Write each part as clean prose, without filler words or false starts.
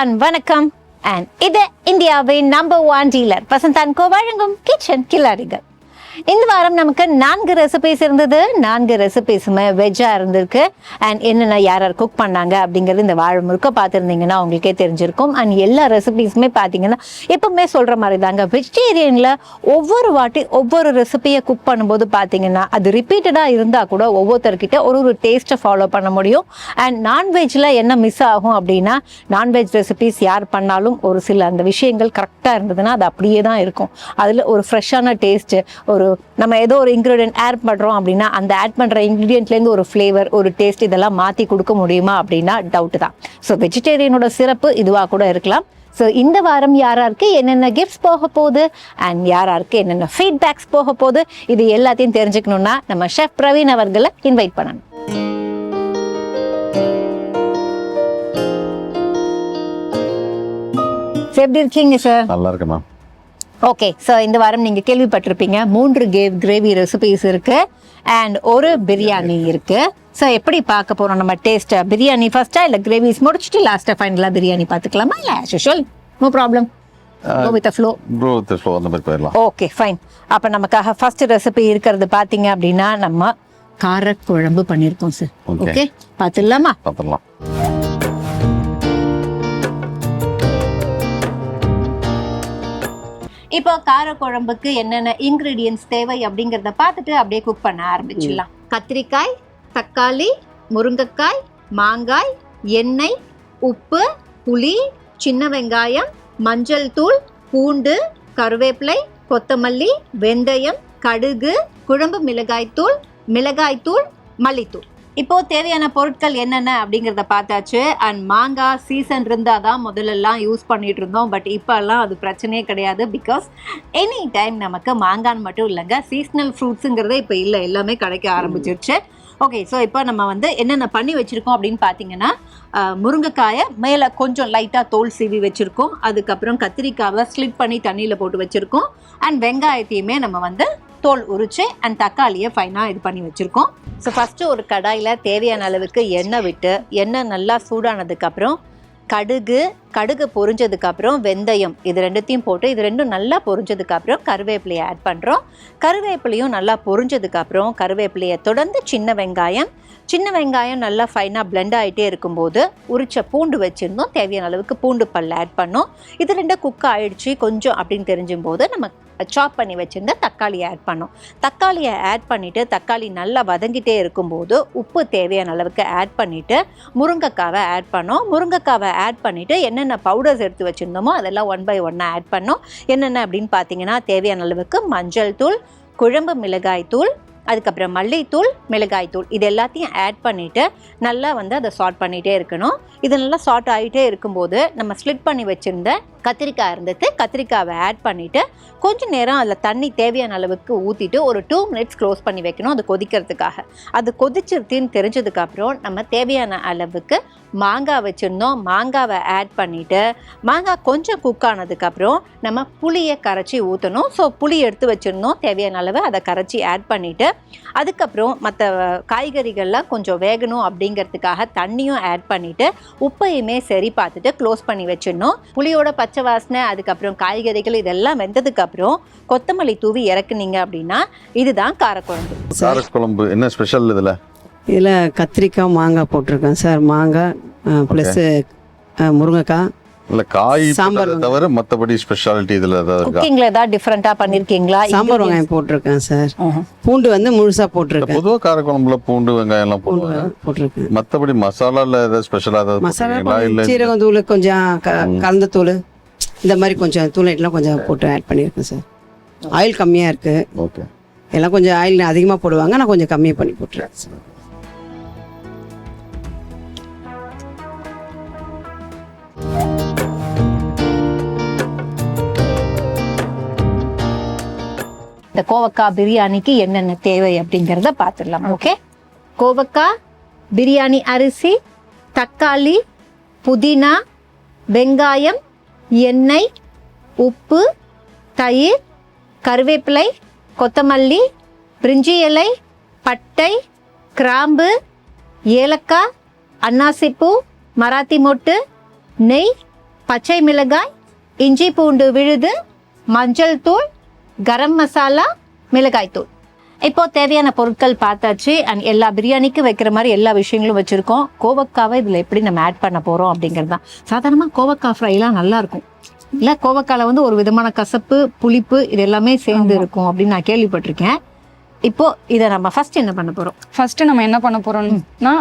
And வணக்கம். And இது இந்தியாவின் நம்பர் 1 டீலர் வசந்த் அண்ட் கோ வழங்கும் கிச்சன் கில்லாடிகள். இந்த வாரம் நமக்கு 4 ரெசிபிஸ் இருந்தது. 4 ரெசிபிஸுமே வெஜ்ஜாக இருந்திருக்கு. அண்ட் என்னென்ன யார் யார் குக் பண்ணாங்க அப்படிங்கிறது இந்த வாரம் முழுக்க பார்த்துருந்தீங்கன்னா உங்களுக்கே தெரிஞ்சிருக்கும். அண்ட் எல்லா ரெசிபிஸுமே பார்த்தீங்கன்னா எப்பவுமே சொல்கிற மாதிரி தாங்க, வெஜிடேரியனில் ஒவ்வொரு வாட்டி ஒவ்வொரு ரெசிபியை குக் பண்ணும்போது பார்த்தீங்கன்னா அது ரிப்பீட்டடாக இருந்தால் கூட ஒவ்வொருத்தர்கிட்ட ஒரு டேஸ்ட்டை ஃபாலோ பண்ண முடியும். அண்ட் நான்வெஜ்ஜில் என்ன மிஸ் ஆகும் அப்படின்னா, நான்வெஜ் ரெசிபிஸ் யார் பண்ணாலும் ஒரு சில அந்த விஷயங்கள் கரெக்டாக இருந்ததுன்னா அது அப்படியே தான் இருக்கும். அதில் ஒரு ஃப்ரெஷ்ஷான டேஸ்ட்டு, நம்ம ஏதோ ஒரு இன்க்ரீடியன்ட் ஆட் பண்ணுறோம் அப்படின்னா அந்த ஆட் பண்ணுற இன்க்ரீடியன்ட்லேருந்து ஒரு ஃப்ளேவர், ஒரு டேஸ்ட் இதெல்லாம் மாற்றி கொடுக்க முடியுமா அப்படின்னா டவுட்டு தான். ஸோ வெஜிடேரியனோட சிறப்பு இதுவாக கூட இருக்கலாம். ஸோ இந்த வாரம் யாராருக்கு என்னென்ன கிஃப்ட்ஸ் போக போகுது அண்ட் யாராருக்கு என்னென்ன ஃபீட்பேக்ஸ் போக போகுது இது எல்லாத்தையும் தெரிஞ்சுக்கணுன்னா நம்ம ஷெஃப் பிரவீன் அவர்களை இன்வைட் பண்ணணும். எப்படி இருக்கீங்க சார்? நல்லா இருக்கேன் மேம். ஓகே, ஸோ இந்த வாரம் நீங்கள் கேள்விப்பட்டிருப்பீங்க 3 கிரேவி ரெசிபிஸ் இருக்கு அண்ட் ஒரு பிரியாணி இருக்கு. ஸோ எப்படி பார்க்க போகிறோம் நம்ம டேஸ்ட்? பிரியாணி ஃபர்ஸ்டா இல்லை கிரேவிஸ் முடிச்சுட்டு லாஸ்ட்டாக ஃபைனலாக பிரியாணி பார்த்துக்கலாமா? இல்லை as usual no problem, go with the flow. அந்த மாதிரி போயிடலாம். Okay fine. அப்போ நமக்காக ஃபர்ஸ்ட் ரெசிபி இருக்கிறது பார்த்தீங்க அப்படின்னா நம்ம காரக்குழம்பு பண்ணியிருக்கோம் சார். ஓகே பார்த்துடலாமா? பார்த்துடலாம். இப்போ காரக்குழம்புக்கு என்னென்ன இன்கிரீடியன்ஸ் தேவை அப்படிங்கிறத பார்த்துட்டு அப்படியே குக் பண்ண ஆரம்பிச்சிடலாம். கத்திரிக்காய், தக்காளி, முருங்கைக்காய், மாங்காய், எண்ணெய், உப்பு, புளி, சின்ன வெங்காயம், மஞ்சள் தூள், பூண்டு, கருவேப்பிலை, கொத்தமல்லி, வெந்தயம், கடுகு, குழம்பு மிளகாய்த்தூள், மல்லித்தூள். இப்போ தேவையான பொருட்கள் என்னென்ன அப்படிங்கிறத பார்த்தாச்சு. அண்ட் மாங்காய் சீசன் இருந்தால் தான் முதல்லலாம் யூஸ் பண்ணிட்டு இருந்தோம். பட் இப்போல்லாம் அது பிரச்சனையே கிடையாது. பிகாஸ் எனி டைம் நமக்கு மாங்கான்னு மட்டும் இல்லைங்க, சீசனல் ஃப்ரூட்ஸுங்கிறதே இப்போ இல்லை, எல்லாமே கிடைக்க ஆரம்பிச்சிருச்சு. ஓகே, ஸோ இப்போ நம்ம என்னென்ன பண்ணி வச்சுருக்கோம் அப்படின்னு பார்த்தீங்கன்னா, முருங்கைக்காயை மேலே கொஞ்சம் லைட்டாக தோல் சீவி வச்சுருக்கோம். அதுக்கப்புறம் கத்திரிக்காவை ஸ்லிட் பண்ணி தண்ணியில் போட்டு வச்சுருக்கோம். அண்ட் வெங்காயத்தையுமே நம்ம தோல் உரிச்சு அண்ட் தக்காளியை ஃபைனாக இது பண்ணி வச்சுருக்கோம். ஸோ ஃபஸ்ட்டு ஒரு கடாயில் தேவையான அளவுக்கு எண்ணெய் விட்டு, எண்ணெய் நல்லா சூடானதுக்கப்புறம் கடுகு பொரிஞ்சதுக்கப்புறம் வெந்தயம் இது ரெண்டுத்தையும் போட்டு, இது ரெண்டும் நல்லா பொரிஞ்சதுக்கப்புறம் கருவேப்பிலையை ஆட் பண்ணுறோம். கருவேப்பிலையும் நல்லா பொரிஞ்சதுக்கப்புறம் கருவேப்பிலையை தொடர்ந்து சின்ன வெங்காயம் நல்லா ஃபைனாக பிளெண்ட் ஆகிட்டே இருக்கும்போது உரிச்ச பூண்டு வச்சுருந்தோம். தேவையான அளவுக்கு பூண்டு பல் ஆட் பண்ணோம். இது ரெண்டும் குக் ஆகிடுச்சு கொஞ்சம் அப்படின்னு தெரிஞ்சும்போது நம்ம சாப் பண்ணி வச்சுருந்த தக்காளியை ஆட் பண்ணோம். தக்காளியை ஆட் பண்ணிவிட்டு தக்காளி நல்லா வதங்கிட்டே இருக்கும்போது உப்பு தேவையான அளவுக்கு ஆட் பண்ணிவிட்டு முருங்கைக்காவை ஆட் பண்ணோம். முருங்கைக்காவை ஆட் பண்ணிவிட்டு என்னென்ன பவுடர்ஸ் எடுத்து வச்சுருந்தோமோ அதெல்லாம் 1 by 1 ஆட் பண்ணோம். என்னென்ன அப்படின்னு பார்த்தீங்கன்னா, தேவையான அளவுக்கு மஞ்சள் தூள், குழம்பு மிளகாய்த்தூள், அதுக்கப்புறம் மல்லித்தூள், மிளகாய்த்தூள் இது எல்லாத்தையும் ஆட் பண்ணிவிட்டு நல்லா அதை சாட் பண்ணிகிட்டே இருக்கணும். இது நல்லா சாட் ஆகிட்டே இருக்கும்போது நம்ம ஸ்லிட் பண்ணி வச்சுருந்த கத்திரிக்காய் இருந்தது, கத்திரிக்காவை ஆட் பண்ணிவிட்டு கொஞ்சம் நேரம் அதில் தண்ணி தேவையான அளவுக்கு ஊற்றிட்டு ஒரு 2 minutes க்ளோஸ் பண்ணி வைக்கணும், அது கொதிக்கிறதுக்காக. அது கொதிச்சிருத்தின்னு தெரிஞ்சதுக்கப்புறம் நம்ம தேவையான அளவுக்கு மாங்காய் வச்சுருந்தோம். மாங்காவை ஆட் பண்ணிவிட்டு மாங்காய் கொஞ்சம் குக் ஆனதுக்கப்புறம் நம்ம புளியை கரைச்சி ஊற்றணும். ஸோ புளி எடுத்து வச்சுருந்தோம் தேவையான அளவு, அதை கரைச்சி ஆட் பண்ணிவிட்டு அதுக்கப்புறம் மற்ற காய்கறிகள்லாம் கொஞ்சம் வேகணும் அப்படிங்கிறதுக்காக தண்ணியும் ஆட் பண்ணிவிட்டு உப்பையுமே சரி பார்த்துட்டு க்ளோஸ் பண்ணி வச்சிடணும். புளியோட பச்சை வாசனை அதுக்கப்புறம் காய்கறிகள் இதெல்லாம் வெந்ததுக்கப்புறம் கொத்தமல்லி தூவி இறக்குனீங்க அப்படின்னா இதுதான் காரக்குழம்பு. காரக்குழம்பு என்ன ஸ்பெஷல் இதில் கத்திரிக்காய் மாங்காய் போட்டிருக்கேன் சார். மாங்காய் ப்ளஸ்ஸு முருங்கைக்காய் இல்லை காய் சாம்பார் தவிர மற்றபடி ஸ்பெஷாலிட்டி இதில் ஏதாவது குக்கிங்ல ஏதாவது டிஃப்ரெண்ட்டாக பண்ணியிருக்கீங்களா? சாம்பார் வெங்காயம் போட்டிருக்கேன் சார். பூண்டு முழுசாக போட்டிருக்கேன். பொதுவாக காரக்குழம்புல பூண்டு வெங்காயம்லாம் போட்டிருக்கேன். மற்றபடி மசாலாவில் ஏதாவது ஸ்பெஷலாக ஏதாவது மசாலா சீரகம் தூள் கொஞ்சம் கலந்த தூள் இந்த மாதிரி கொஞ்சம் தூள் ஐட்டெலாம் கொஞ்சம் போட்டு ஆட் பண்ணியிருக்கேன் சார். ஆயில் கம்மியாக இருக்குது. ஓகே, எல்லாம் கொஞ்சம் ஆயில் அதிகமாக போடுவாங்க, நான் கொஞ்சம் கம்மியாக பண்ணி போட்டுருக்கேன் சார். இந்த கோவக்காய் பிரியாணிக்கு என்னென்ன தேவை அப்படிங்கிறத பார்த்துடலாம். ஓகே, கோவக்காய், பிரியாணி அரிசி, தக்காளி, புதினா, வெங்காயம், எண்ணெய், உப்பு, தயிர், கருவேப்பிலை, கொத்தமல்லி, பிரிஞ்சி இலை, பட்டை, கிராம்பு, ஏலக்காய், அன்னாசிப்பூ, மராத்தி மொட்டு, நெய், பச்சை மிளகாய், இஞ்சி பூண்டு விழுது, மஞ்சள் தூள், கரம் மசாலா, மிளகாய் தூள். இப்போ தேவையான பொருட்கள் பார்த்தாச்சு. அண்ட் எல்லா பிரியாணிக்கு வைக்கிற மாதிரி எல்லா விஷயங்களும் வச்சுருக்கோம். கோவக்காவை இதில் எப்படி நம்ம ஆட் பண்ண போகிறோம் அப்படிங்கிறது தான். சாதாரணமாக கோவக்காய் ஃப்ரைலாம் நல்லாயிருக்கும் இல்லை, கோவக்காயில் வந்து ஒரு விதமான கசப்பு, புளிப்பு இது எல்லாமே சேர்ந்து இருக்கும் அப்படின்னு நான் கேள்விப்பட்டிருக்கேன். இப்போ இதை நம்ம ஃபர்ஸ்ட் என்ன பண்ண போகிறோம்? ஃபர்ஸ்ட் நம்ம என்ன பண்ண போறோம்னா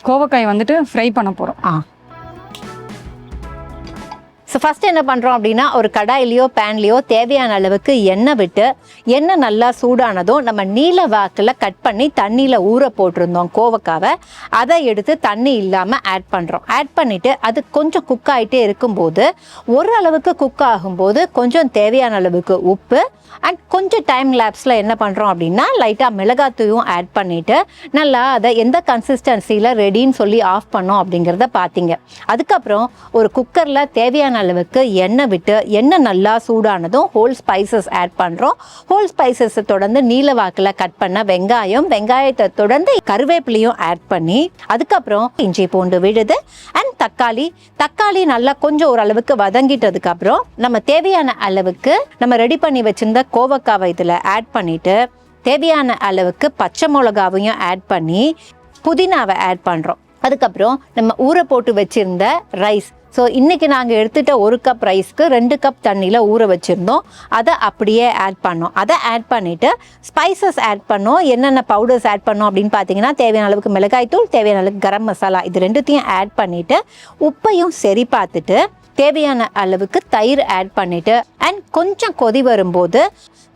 கோவக்காய் வந்துட்டு ஃப்ரை பண்ண போறோம். ஸோ ஃபஸ்ட் என்ன பண்ணுறோம் அப்படின்னா, ஒரு கடாயிலையோ பேன்லேயோ தேவையான அளவுக்கு எண்ணெய் விட்டு, எண்ணெய் நல்லா சூடானதும் நம்ம நீல வாக்கில் கட் பண்ணி தண்ணியில் ஊற போட்டிருந்தோம் கோவக்காவை, அதை எடுத்து தண்ணி இல்லாமல் ஆட் பண்ணுறோம். ஆட் பண்ணிவிட்டு அது கொஞ்சம் குக் ஆகிட்டே இருக்கும்போது, ஓரளவுக்கு குக் ஆகும்போது கொஞ்சம் தேவையான அளவுக்கு உப்பு அண்ட் கொஞ்சம் டைம் லேப்ஸில் என்ன பண்ணுறோம் அப்படின்னா லைட்டாக மிளகாத்தூயும் ஆட் பண்ணிவிட்டு நல்லா அதை எந்த கன்சிஸ்டன்சியில் ரெடின்னு சொல்லி ஆஃப் பண்ணோம் அப்படிங்கிறத பார்த்தீங்க. அதுக்கப்புறம் ஒரு குக்கரில் தேவையான அளவுக்கு எண்ணெய் விட்டு, எண்ணெய் நல்லா சூடானதும் ஹோல் ஸ்பைசஸ் ஆட் பண்ணுறோம். ஹோல் ஸ்பைசஸை தொடர்ந்து நீல வாக்கில் கட் பண்ண வெங்காயத்தை தொடர்ந்து கருவேப்பிலையும் ஆட் பண்ணி, அதுக்கப்புறம் இஞ்சி பூண்டு விழுது அண்ட் தக்காளி நல்லா கொஞ்சம் ஓரளவுக்கு வதங்கிட்டதுக்கு அப்புறம் நம்ம தேவையான அளவுக்கு நம்ம ரெடி பண்ணி வச்சிருந்த கோவக்காவை இதில் ஆட் பண்ணிட்டு, தேவையான அளவுக்கு பச்சை மிளகாவையும் ஆட் பண்ணி புதினாவை ஆட் பண்ணுறோம். அதுக்கப்புறம் நம்ம ஊற போட்டு வச்சிருந்த ரைஸ், ஸோ இன்றைக்கி நாங்கள் எடுத்துகிட்ட 1 கப் ரைஸ்க்கு 2 கப் தண்ணியில் ஊற வச்சுருந்தோம், அதை அப்படியே ஆட் பண்ணோம். அதை ஆட் பண்ணிவிட்டு ஸ்பைசஸ் ஆட் பண்ணோம். என்னென்ன பவுடர்ஸ் ஆட் பண்ணோம் அப்படின்னு பார்த்தீங்கன்னா, தேவையான அளவுக்கு மிளகாய்த்தூள், தேவையான அளவுக்கு கரம் மசாலா, இது ரெண்டுத்தையும் ஆட் பண்ணிவிட்டு உப்பையும் சரி பார்த்துட்டு தேவையான அளவுக்கு தயிர் ஆட் பண்ணிவிட்டு அண்ட் கொஞ்சம் கொதி வரும்போது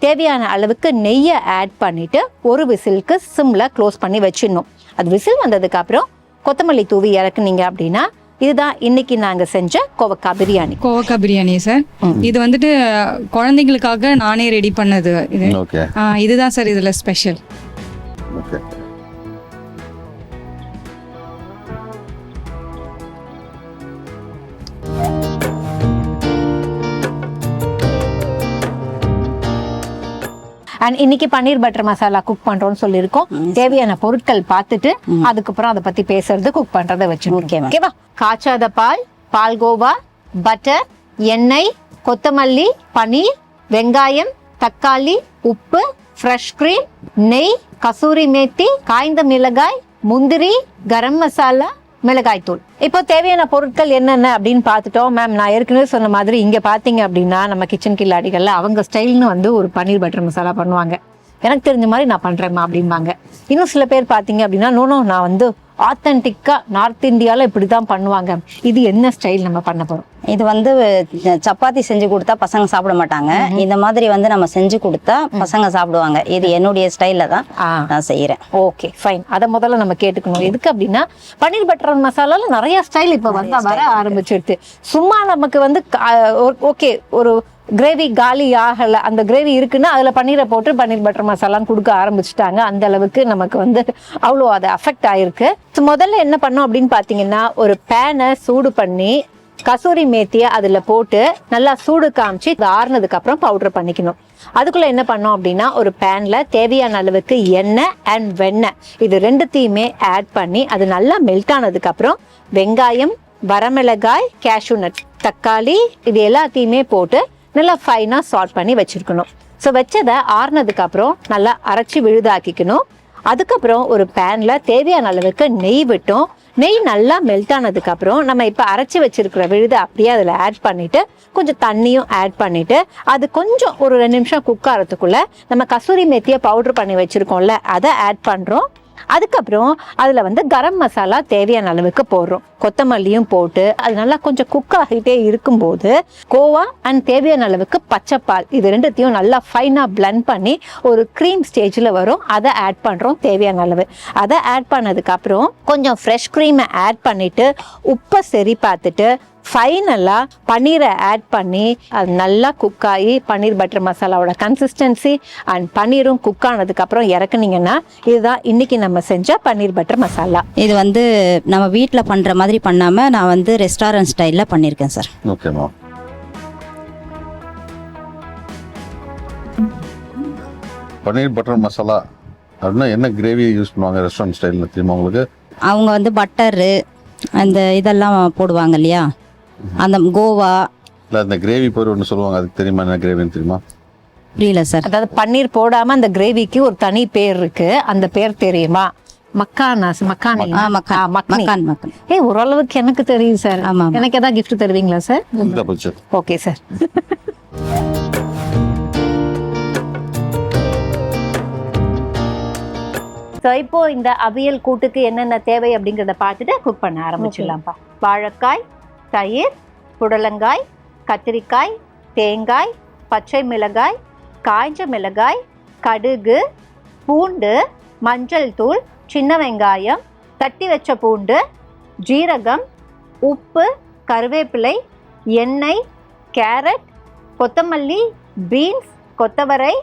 தேவையான அளவுக்கு நெய்யை ஆட் பண்ணிவிட்டு ஒரு விசிலுக்கு சிம்மில் க்ளோஸ் பண்ணி வச்சிடணும். அது விசில் வந்ததுக்கப்புறம் கொத்தமல்லி தூவி இறக்குனீங்க அப்படின்னா இதுதான் இன்னைக்கு நாங்கள் செஞ்ச கோவக்காய் பிரியாணி. கோவக்காய் பிரியாணி சார், இது வந்துட்டு குழந்தைங்களுக்காக நானே ரெடி பண்ணது இது. இதுதான் சார் இதில் ஸ்பெஷல். அண்ட் இன்னைக்கு பன்னீர் பட்டர் மசாலா குக் பண்றோம்னு சொல்லியிருக்கோம். தேவையான பொருட்கள் பார்த்துட்டு அதுக்கப்புறம் அதை பத்தி பேசுறது, குக் பண்றதை வச்சுருக்கேன். ஓகேவா? காய்ச்சாத பால், பால்கோவா, பட்டர், எண்ணெய், கொத்தமல்லி, பன்னீர், வெங்காயம், தக்காளி, உப்பு, ஃப்ரெஷ் கிரீம், நெய், கசூரி மேத்தி, காய்ந்த மிளகாய், முந்திரி, கரம் மசாலா, மிளகாய் தூள். இப்போ தேவையான பொருட்கள் என்னென்ன அப்படின்னு பார்த்துட்டோம். மேம், நான் ஏற்கனவே சொன்ன மாதிரி இங்கே பார்த்தீங்க அப்படின்னா நம்ம கிச்சன் கில்லாடிகளில் அவங்க ஸ்டைல்னு வந்து ஒரு பன்னீர் பட்டர் மசாலா பண்ணுவாங்க. எனக்கு தெரிஞ்ச மாதிரி நான் பண்ணுறேம்மா அப்படிம்பாங்க. இன்னும் சில பேர் பார்த்தீங்க அப்படின்னா நோனோ நான் வந்து ஆத்தென்டிக்காக நார்த் இந்தியாவில் இப்படி தான் பண்ணுவாங்க. இது என்ன ஸ்டைல் நம்ம பண்ண போகிறோம்? இது வந்து சப்பாத்தி செஞ்சு கொடுத்தா பசங்க சாப்பிட மாட்டாங்க. இந்த மாதிரி வந்து நம்ம செஞ்சு கொடுத்தா பசங்க சாப்பிடுவாங்க. இது என்னுடைய ஸ்டைல்ல தான் நான் செய்யறேன். Okay, fine. அதை முதல்ல நம்ம கேட்டுக்கணும். எதுக்கு அப்படின்னா பன்னீர் பட்டர் மசாலால நிறைய ஸ்டைல் இப்போ வந்து வர ஆரம்பிச்சிடுது. சும்மா நமக்கு வந்து ஓகே ஒரு கிரேவி காலி ஆகலை, அந்த கிரேவி இருக்குன்னா அதில் பன்னீரை போட்டு பன்னீர் பட்டர் மசாலான்னு கொடுக்க ஆரம்பிச்சுட்டாங்க. அந்த அளவுக்கு நமக்கு வந்து அவ்வளோ அது அஃபெக்ட் ஆயிருக்கு. முதல்ல என்ன பண்ணோம் அப்படின்னு பார்த்தீங்கன்னா, ஒரு பேனை சூடு பண்ணி கசூரி மேத்தியை அதில் போட்டு நல்லா சூடு காமிச்சு இது ஆறுனதுக்கு அப்புறம் பவுடர் பண்ணிக்கணும். அதுக்குள்ள என்ன பண்ணோம் அப்படின்னா, ஒரு பேன்ல தேவையான அளவுக்கு எண்ணெய் அண்ட் வெண்ணெய் இது ரெண்டுத்தையுமே ஆட் பண்ணி அது நல்லா மெல்ட் ஆனதுக்கு அப்புறம் வெங்காயம், வரமிளகாய், கேஷ்யூ நட், தக்காளி இது எல்லாத்தையுமே போட்டு நல்லா ஃபைனாக சால்ட் பண்ணி வச்சுருக்கணும். ஸோ வச்சதை ஆறுனதுக்கு அப்புறம் நல்லா அரைச்சி விழுதாக்கிக்கணும். அதுக்கப்புறம் ஒரு பேனில் தேவையான அளவுக்கு நெய் விட்டோம். நெய் நல்லா மெல்ட் ஆனதுக்கு அப்புறம் நம்ம இப்போ அரைச்சி வச்சிருக்கிற விழுதை அப்படியே அதில் ஆட் பண்ணிட்டு கொஞ்சம் தண்ணியும் ஆட் பண்ணிட்டு அது கொஞ்சம் ஒரு 2 நிமிஷம் குக் ஆகிறதுக்குள்ள நம்ம கசூரி மேத்தியை பவுடர் பண்ணி வச்சிருக்கோம்ல அதை ஆட் பண்ணுறோம். அதுக்கப்புறம் அதில் வந்து கரம் மசாலா தேவையான அளவுக்கு போடுறோம். கொத்தமல்லியும் போட்டு அது நல்லா கொஞ்சம் குக் ஆகிட்டே இருக்கும்போது கோவா அண்ட் தேவையான அளவுக்கு பச்சைப்பால் இது ரெண்டுத்தையும் நல்லா ஃபைனாக பிளெண்ட் பண்ணி ஒரு க்ரீம் ஸ்டேஜில் வரும். அதை ஆட் பண்ணுறோம் தேவையான அளவு. அதை ஆட் பண்ணதுக்கப்புறம் கொஞ்சம் ஃப்ரெஷ் க்ரீமை ஆட் பண்ணிவிட்டு உப்பை சரி பார்த்துட்டு ஃபைனலாக பன்னீரை ஆட் பண்ணி அது நல்லா குக் ஆகி பன்னீர் பட்டர் மசாலாவோட கன்சிஸ்டன்சி அண்ட் பன்னீரும் குக் ஆனதுக்கப்புறம் இறக்குனீங்கன்னா இதுதான் இன்னைக்கு நம்ம செஞ்ச பன்னீர் பட்டர் மசாலா. இது வந்து நம்ம வீட்டில் பண்ணுற மாதிரி பண்ணாமல் நான் வந்து ரெஸ்டாரண்ட் ஸ்டைலில் பண்ணியிருக்கேன் சார். ஓகேம்மா. பன்னீர் பட்டர் மசாலா அப்படின்னா என்ன கிரேவி யூஸ் பண்ணுவாங்க ரெஸ்டாரண்ட் ஸ்டைலில் தெரியுமா உங்களுக்கு? அவங்க வந்து பட்டரு அந்த இதெல்லாம் போடுவாங்க இல்லையா, அந்த கோவா. இல்லை அந்த கிரேவி பேர் ஒன்று சொல்லுவாங்க, அதுக்கு தெரியுமா என்ன கிரேவின்னு தெரியுமா? புரியல சார். அதாவது பன்னீர் போடாம அந்த கிரேவிக்கு ஒரு தனி பேர் இருக்கு, அந்த பேர் தெரியுமா? மக்கானி. ஓரளவுக்கு எனக்கு தெரியும் சார். எனக்கு ஏதாவது gift தருவீங்களா சார்? Okay sir. இப்போ இந்த அவியல் கூட்டுக்கு என்னென்ன தேவை அப்படிங்கறத பார்த்துட்டு குக் பண்ண ஆரம்பிச்சிடலாம்ப்பா. வாழைக்காய், தயிர், புடலங்காய், கத்திரிக்காய், தேங்காய், பச்சை மிளகாய், காய்ஞ்ச மிளகாய், கடுகு, பூண்டு, மஞ்சள் தூள், சின்ன வெங்காயம், தட்டி வச்ச பூண்டு, ஜீரகம், உப்பு, கருவேப்பிலை, எண்ணெய், கேரட், கொத்தமல்லி, பீன்ஸ், கொத்தவரை,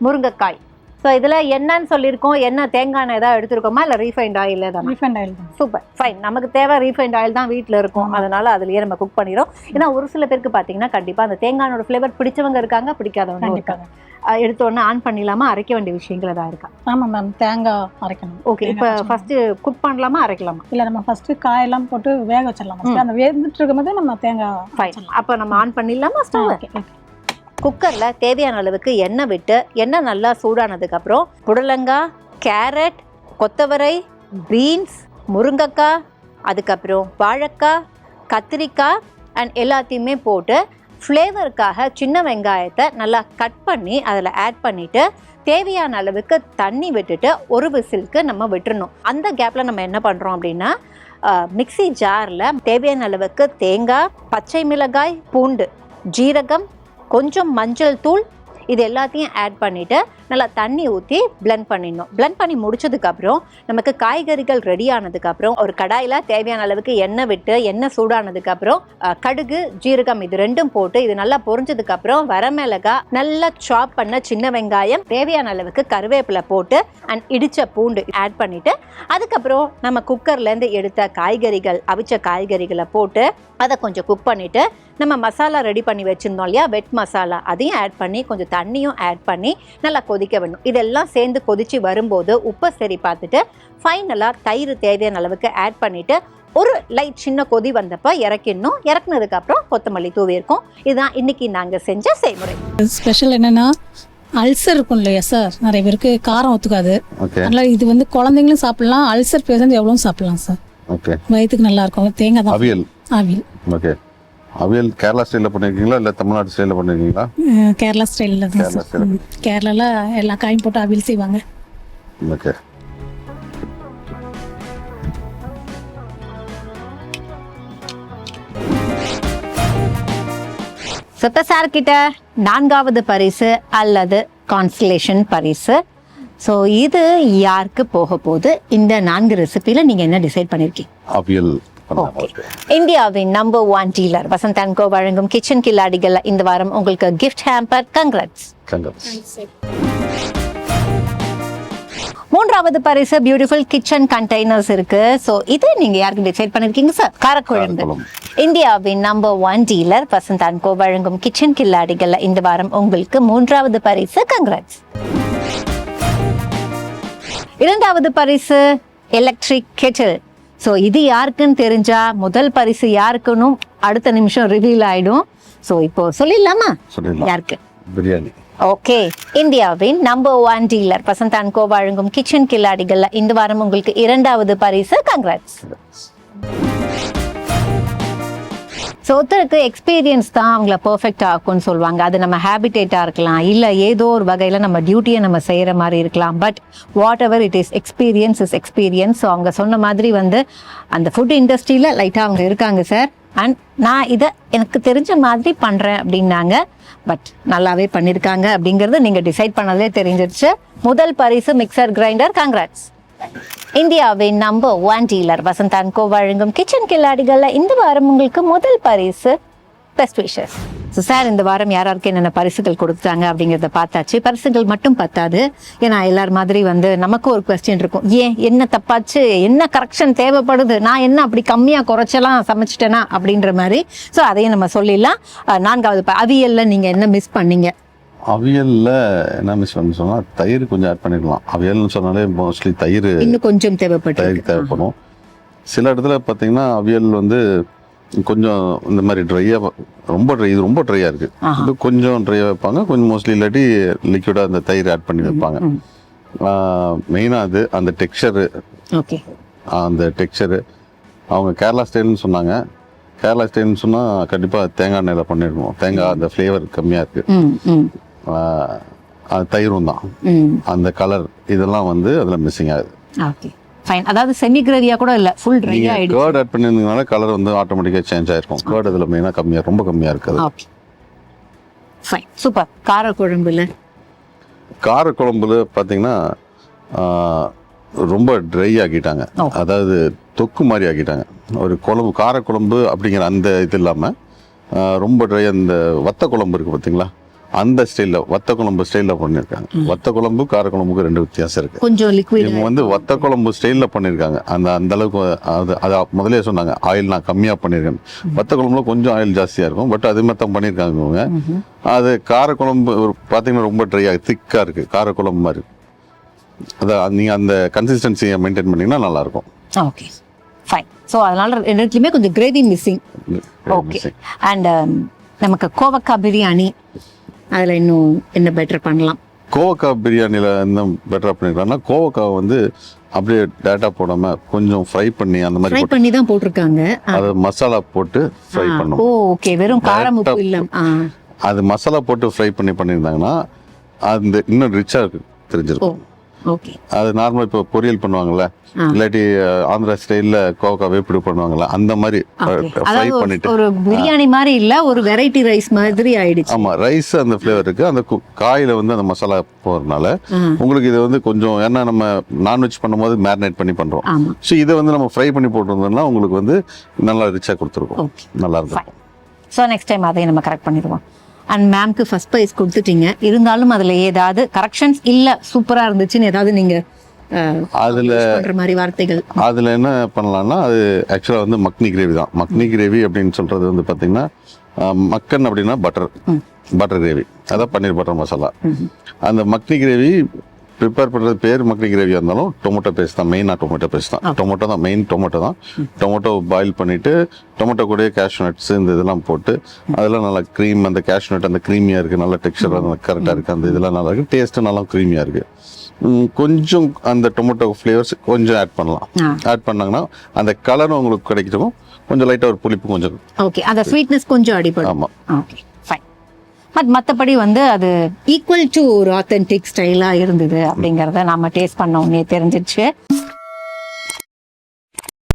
முருங்கைக்காய். ஸோ இதில் என்னன்னு சொல்லியிருக்கோம், எண்ணெய் தேங்காய் எண்ணெய் ஏதாவது எடுத்துருக்கோமா இல்லை ரீஃபைண்ட் ஆயில் தான்? ரீஃபைண்ட் ஆயில் தான். Super, fine. நமக்கு தேவை ரீஃபைண்ட் ஆயில் தான் வீட்டில் இருக்கும், அதனால அதுலேயே நம்ம குக் பண்ணிடும். ஏன்னா ஒரு சில பேருக்கு பார்த்தீங்கன்னா கண்டிப்பாக அந்த தேங்காயோட ஃப்ளேவர் பிடிச்சவங்க இருக்காங்க, பிடிக்காதவங்க இருக்காங்க. எடுத்தோடனே ஆன் பண்ணிடலாமா? அரைக்க வேண்டிய விஷயங்கள் ஏதாவது இருக்கா? ஆமாம் மேம், தேங்காய் அரைக்கணும். ஓகே, இப்போ ஃபஸ்ட்டு குக் பண்ணலாமா அரைக்கலாமா? இல்லை, நம்ம ஃபஸ்ட்டு காயெல்லாம் போட்டு வேக வச்சிடலாம். அந்த வேந்துட்டு இருக்கும்போது நம்ம தேங்காய். ஃபைன், அப்போ நம்ம ஆன் பண்ணிடலாமா ஸ்டவ்? குக்கரில் தேவையான அளவுக்கு எண்ணெய் விட்டு, எண்ணெய் நல்லா சூடானதுக்கப்புறம் புடலங்காய், கேரட், கொத்தவரை, பீன்ஸ், முருங்கைக்காய், அதுக்கப்புறம் வாழைக்காய், கத்திரிக்காய் அண்ட் எல்லாத்தையுமே போட்டு ஃப்ளேவருக்காக சின்ன வெங்காயத்தை நல்லா கட் பண்ணி அதில் ஆட் பண்ணிவிட்டு தேவையான அளவுக்கு தண்ணி விட்டுட்டு ஒரு விசிலுக்கு நம்ம விட்டுறணும். அந்த கேப்பில் நம்ம என்ன பண்ணுறோம் அப்படின்னா, மிக்ஸி ஜாரில் தேவையான அளவுக்கு தேங்காய், பச்சை மிளகாய், பூண்டு, ஜீரகம், கொஞ்சம் மஞ்சள் தூள், இது எல்லாத்தையும் ஆட் பண்ணிவிட்டு நல்லா தண்ணி ஊற்றி பிளெண்ட் பண்ணிடணும். பிளெண்ட் பண்ணி முடிச்சதுக்கப்புறம் நமக்கு காய்கறிகள் ரெடி ஆனதுக்கப்புறம் ஒரு கடாயில் தேவையான அளவுக்கு எண்ணெய் விட்டு, எண்ணெய் சூடானதுக்கப்புறம் கடுகு, ஜீரகம் இது ரெண்டும் போட்டு இது நல்லா பொரிஞ்சதுக்கப்புறம் வரமிளகாய், நல்லா சாப் பண்ண சின்ன வெங்காயம், தேவையான அளவுக்கு கருவேப்பிலை போட்டு அண்ட் இடித்த பூண்டு ஆட் பண்ணிவிட்டு அதுக்கப்புறம் நம்ம குக்கர்லேருந்து எடுத்த காய்கறிகள், அவிச்ச காய்கறிகளை போட்டு அதை கொஞ்சம் குக் பண்ணிவிட்டு நம்ம மசாலா ரெடி பண்ணி வச்சுருந்தோம் இல்லையா, வெட் மசாலா, அதையும் ஆட் பண்ணி கொஞ்சம் தண்ணியும் ஆட் பண்ணி நல்லா கொதிக்க வேணும். இதெல்லாம் சேர்ந்து கொதிச்சு வரும்போது உப்பை சரி பார்த்துட்டு ஃபைனலாக தயிர் தேவையான அளவுக்கு ஆட் பண்ணிவிட்டு ஒரு லைட் சின்ன கொதி வந்தப்போ இறக்கிடணும். இறக்குனதுக்கப்புறம் கொத்தமல்லி தூவி இருக்கும். இதுதான் இன்னைக்கு நாங்கள் செஞ்ச செய்முறை. ஸ்பெஷல் என்னென்னா, அல்சர் இருக்கும் இல்லையா சார், நிறைய பேருக்கு காரம் ஒத்துக்காது. அதனால் இது வந்து குழந்தைங்களும் சாப்பிடலாம், அல்சர் பேஷண்ட் எவ்வளோ சாப்பிடலாம் சார். வயிற்றுக்கு நல்லா இருக்கும். தேங்காய் தான் அவியல். ஓகே, அவியல் கேரளா ஸ்டைலில் பண்ணியிருக்கீங்களா இல்லை தமிழ்நாடு ஸ்டைலில் பண்ணியிருக்கீங்களா? கேரளா ஸ்டைலில் தான் சார். கேரளாவில் எல்லா காயும் போட்டு அவியல் செய்வாங்க. ஓகே, இப்போ சார் கிட்ட 4வது பரிசு அல்லது கான்ஸ்டலேஷன் பரிசு. ஸோ இது யாருக்கு போக போகுது? இந்த 4 ரெசிபியில் நீங்கள் என்ன டிசைட் பண்ணியிருக்கீங்க? அவியல். இந்தியாவின் நம்பர் 1 டீலர் வசந்த் அண்ட் கோ வழங்கும் கிச்சன் கில்லாடிகள் இந்த வாரம் உங்களுக்கு கிஃப்ட் ஹேம்பர். கங்க்ராட்ஸ். 3வது பரிசு பியூட்டிஃபுல் கிச்சன் கண்டெய்னர்ஸ் இருக்கு. ஸோ இது நீங்க யாருக்கு டிசைட் பண்ணிருக்கீங்க சார்? காரக்குழம்பு. இந்தியாவின் நம்பர் 1 டீலர் வசந்த் அண்ட் கோ வழங்கும் கிச்சன் கில்லாடிகள் இந்த வாரம் உங்களுக்கு 3வது பரிசு. கங்க்ராட்ஸ். 2வது பரிசு எலக்ட்ரிக் கெட்டில். ஸோ இது யாருக்குன்னு தெரிஞ்சா முதல் பரிசு யாருக்குன்னு அடுத்த நிமிஷம் ரிவீல் ஆயிடும். ஸோ இப்போ சொல்லிடலாமா யாருக்கு? பிரியாணி. ஓகே, இந்தியாவின் நம்பர் 1 டீலர் வசந்த் அண்ட் கோ வழங்கும் கிச்சன் கில்லாடிகள் இந்த வாரம் உங்களுக்கு 2வது பரிசு. கங்க்ராட்ஸ். ஸோ ஒருத்தருக்கு எக்ஸ்பீரியன்ஸ் தான் அவங்கள பர்ஃபெக்ட் ஆகும்னு சொல்லுவாங்க. அது நம்ம ஹேபிட்டேட்டாக இருக்கலாம், இல்லை ஏதோ ஒரு வகையில் நம்ம டியூட்டியை நம்ம செய்கிற மாதிரி இருக்கலாம். But what ever it is, experience is experience. So அவங்க சொன்ன மாதிரி வந்து அந்த ஃபுட் இண்டஸ்ட்ரியில் லைட்டாக அவங்க இருக்காங்க சார். அண்ட் நான் இதை எனக்கு தெரிஞ்ச மாதிரி பண்ணுறேன் அப்படின்னாங்க. பட் நல்லாவே பண்ணியிருக்காங்க அப்படிங்கிறது நீங்கள் டிசைட் பண்ணதே தெரிஞ்சிருச்சு. முதல் பரிசு மிக்சர் கிரைண்டர். கங்க்ராட்ஸ். இந்தியாவின் நம்பர் 1 டீலர் வசந்த் அண்ட் கோ வழங்கும் கிச்சன் கில்லாடிகள் இந்த வாரம் உங்களுக்கு முதல் பரிசு. Best wishes. ஸோ சார், இந்த வாரம் யாராருக்கு என்னென்ன பரிசுகள் கொடுத்தாங்க அப்படிங்கிறத பார்த்தாச்சு. பரிசுகள் மட்டும் பத்தாது, ஏன்னா எல்லார் மாதிரி வந்து நமக்கு ஒரு கொஸ்டின் இருக்கும். ஏன் என்ன தப்பாச்சு, என்ன கரெக்ஷன் தேவைப்படுது, நான் என்ன அப்படி கம்மியாக குறைச்சலாம் சமைச்சிட்டேனா அப்படின்ற மாதிரி. ஸோ அதையும் நம்ம சொல்லிடலாம். 4வது அவியலில் நீங்கள் என்ன மிஸ் பண்ணீங்க? அவியலில் என்ன மிஸ் பண்ண சொன்னால் தயிர் கொஞ்சம் ஆட் பண்ணிக்கலாம். அவியல்னு சொன்னாலே மோஸ்ட்லி தயிர் இன்னும் கொஞ்சம் தேவைப்படும். சில இடத்துல பார்த்தீங்கன்னா அவியல் வந்து கொஞ்சம் இந்த மாதிரி ட்ரையாக ரொம்ப ட்ரை, இது ரொம்ப ட்ரையாக இருக்குது. இது கொஞ்சம் ட்ரையாக வைப்பாங்க, கொஞ்சம் மோஸ்ட்லி இல்லாட்டி லிக்விடாக அந்த தயிர் ஆட் பண்ணி வைப்பாங்க. மெயினாக அது அந்த டெக்ஸ்சரு, ஓகே, அந்த டெக்ஸ்சரு அவங்க கேரளா ஸ்டைல்னு சொன்னாங்க. கேரளா ஸ்டைல்னு சொன்னால் கண்டிப்பாக தேங்காய் எண்ணெயில் பண்ணிருக்கோம். தேங்காய் அந்த ஃப்ளேவர் கம்மியாக இருக்குது. அது தயிரும் தான், அந்த கலர் இதெல்லாம் வந்து அதில் மிஸ்ஸிங் ஆகுது. Okay fine. அதாவது செமி கிரேவியா கூட இல்ல, ஃபுல் ட்ரை நீங்கள் ஆயிடுச்சு. கேர்ட் ஆட் பண்ணியிருந்தீங்கனால கலர் வந்து ஆட்டோமேட்டிக்காக சேஞ்ச் ஆயிருக்கும். கேர்ட் அதில் மெயினாக கம்மியாக, ரொம்ப கம்மியாக இருக்குது. Okay fine, super. கார குழம்புல காரக்குழம்புல பார்த்தீங்கன்னா ரொம்ப ட்ரை ஆக்கிட்டாங்க. அதாவது தொக்கு மாதிரி ஆக்கிட்டாங்க. ஒரு குழம்பு, காரக்குழம்பு அப்படிங்கிற அந்த இது இல்லாமல் ரொம்ப ட்ரை. அந்த வத்த குழம்பு இருக்குது பார்த்தீங்களா, அந்த ஸ்டைலில் வத்த குழம்பு ஸ்டைலில் பண்ணியிருக்காங்க. வத்த குழம்பு காரக்குழம்புக்கு 2 வித்தியாசம் இருக்குது. கொஞ்சம் லிக்விட் இவங்க வந்து வத்த குழம்பு ஸ்டைலில் பண்ணியிருக்காங்க. அந்த அளவுக்கு அது முதலே சொன்னாங்க ஆயில் நான் கம்மியாக பண்ணியிருக்கேன். வத்த குழம்புல கொஞ்சம் ஆயில் ஜாஸ்தியாக இருக்கும், பட் அது மாதிரி தான் பண்ணியிருக்காங்க இவங்க. அது காரக்குழம்பு ஒரு பார்த்தீங்கன்னா ரொம்ப ட்ரையாக திக்காக இருக்குது, காரக்குழம்பு மாதிரி. அதான் நீங்கள் அந்த கன்சிஸ்டன்சியை மெயின்டைன் பண்ணிங்கன்னா நல்லாயிருக்கும். Okay fine. ஸோ அதனால ரெண்டுத்துலையுமே கொஞ்சம் கிரேவி மிஸ்ஸிங். ஓகே. அண்ட் நமக்கு கோவக்காய் பிரியாணி, அதில் இன்னும் என்ன பெட்டர் பண்ணலாம்? கோவக்காய் பிரியாணியில் என்ன பெட்டராக பண்ணிருக்காங்கன்னா, கோவக்காய் வந்து அப்படியே டேட்டா போடாமல் கொஞ்சம் ஃப்ரை பண்ணி அந்த மாதிரி ஃப்ரை பண்ணி தான் போட்டிருக்காங்க. அதை மசாலா போட்டு ஃப்ரை பண்ணணும். ஓ ஓகே, வெறும் காரம் உப்பு இல்லை. அது மசாலா போட்டு ஃப்ரை பண்ணியிருந்தாங்கன்னா அந்த இன்னும் ரிச்சாக தெரிஞ்சிருக்கும். ஓகே. அது நார்மலாக இப்போ பொரியல் பண்ணுவாங்கல்ல, இல்லாட்டி ஆந்திரா ஸ்டைலில் கோவக்காய் வேப்பிடு பண்ணுவாங்கல்ல, அந்த மாதிரி ஃப்ரை பண்ணிட்டு ஒரு பிரியாணி மாதிரி இல்ல, ஒரு வெரைட்டி ரைஸ் மாதிரி ஆயிடுச்சு. ஆமா, ரைஸ் அந்த ஃப்ளேவர் இருக்கு. அந்த காயில வந்து அந்த மசாலா போறதுனால உங்களுக்கு இது வந்து கொஞ்சம், ஏன்னா நம்ம நான்வெஜ் பண்ணும்போது மேரினேட் பண்ணி பண்றோம். ஸோ இதை வந்து நம்ம ஃப்ரை பண்ணி போட்டிருந்தோம்னா உங்களுக்கு வந்து நல்லா ரிச்சா கொடுத்துருக்கோம், நல்லா இருக்கும். ஸோ நெக்ஸ்ட் டைம் அதையும் நம்ம கரெக்ட் பண்ணிடுவோம். அண்ட் மேம்க்கு ஃபர்ஸ்ட் ப்ரைஸ் கொடுத்துட்டீங்க, இருந்தாலும் அதில் ஏதாவது கரெக்ஷன்ஸ் இல்லை சூப்பராக இருந்துச்சுன்னு ஏதாவது நீங்கள் அதில் பண்ணுற மாதிரி வார்த்தைகள்? அதில் என்ன பண்ணலாம்னா, அது ஆக்சுவலாக வந்து மக்னி கிரேவி தான். மக்னி கிரேவி அப்படின்னு சொல்கிறது வந்து பார்த்தீங்கன்னா, மக்கன் அப்படின்னா பட்டர் கிரேவி, அதான் பன்னீர் பட்டர் மசாலா. அந்த மக்னி கிரேவி ப்ரிப்பேர் பண்ணுறது பேர் மக்னி கிரேவியாக இருந்தாலும் டொமேட்டோ பேஸ்ட் தான், மெயினாக டொமேட்டோ பேஸ்ட் தான். டொமேட்டோ தான் மெயின், டொமேட்டோ தான். டொமேட்டோ பாயில் பண்ணிவிட்டு டொமேட்டோ கூட கேஷ்யூ நட்ஸ் இந்த இதெல்லாம் போட்டு அதெல்லாம் நல்லா க்ரீம், அந்த கேஷ்யூ நட் அந்த க்ரீமியாக இருக்குது, நல்ல டெக்ஸ்சர் அந்த கரெக்டாக இருக்குது, அந்த இதெல்லாம் நல்லா இருக்குது, டேஸ்ட்டு நல்லா க்ரீமியாக இருக்குது. கொஞ்சம் அந்த டொமேட்டோ ஃப்ளேவர்ஸ் கொஞ்சம் ஆட் பண்ணலாம். ஆட் பண்ணாங்கன்னா அந்த கலரும் உங்களுக்கு கிடைக்கும். கொஞ்சம் லைட்டாக ஒரு புளிப்பு கொஞ்சம், ஓகே, அந்த ஸ்வீட்னஸ் கொஞ்சம் அடிப்படும். ஆமாம், ஓகே ஃபைன். பட் மற்றபடி வந்து அது ஈக்குவல் டு ஒரு ஆத்தென்டிக் ஸ்டைலாக இருந்தது அப்படிங்கிறத நாம டேஸ்ட் பண்ண உடனே தெரிஞ்சிருச்சு.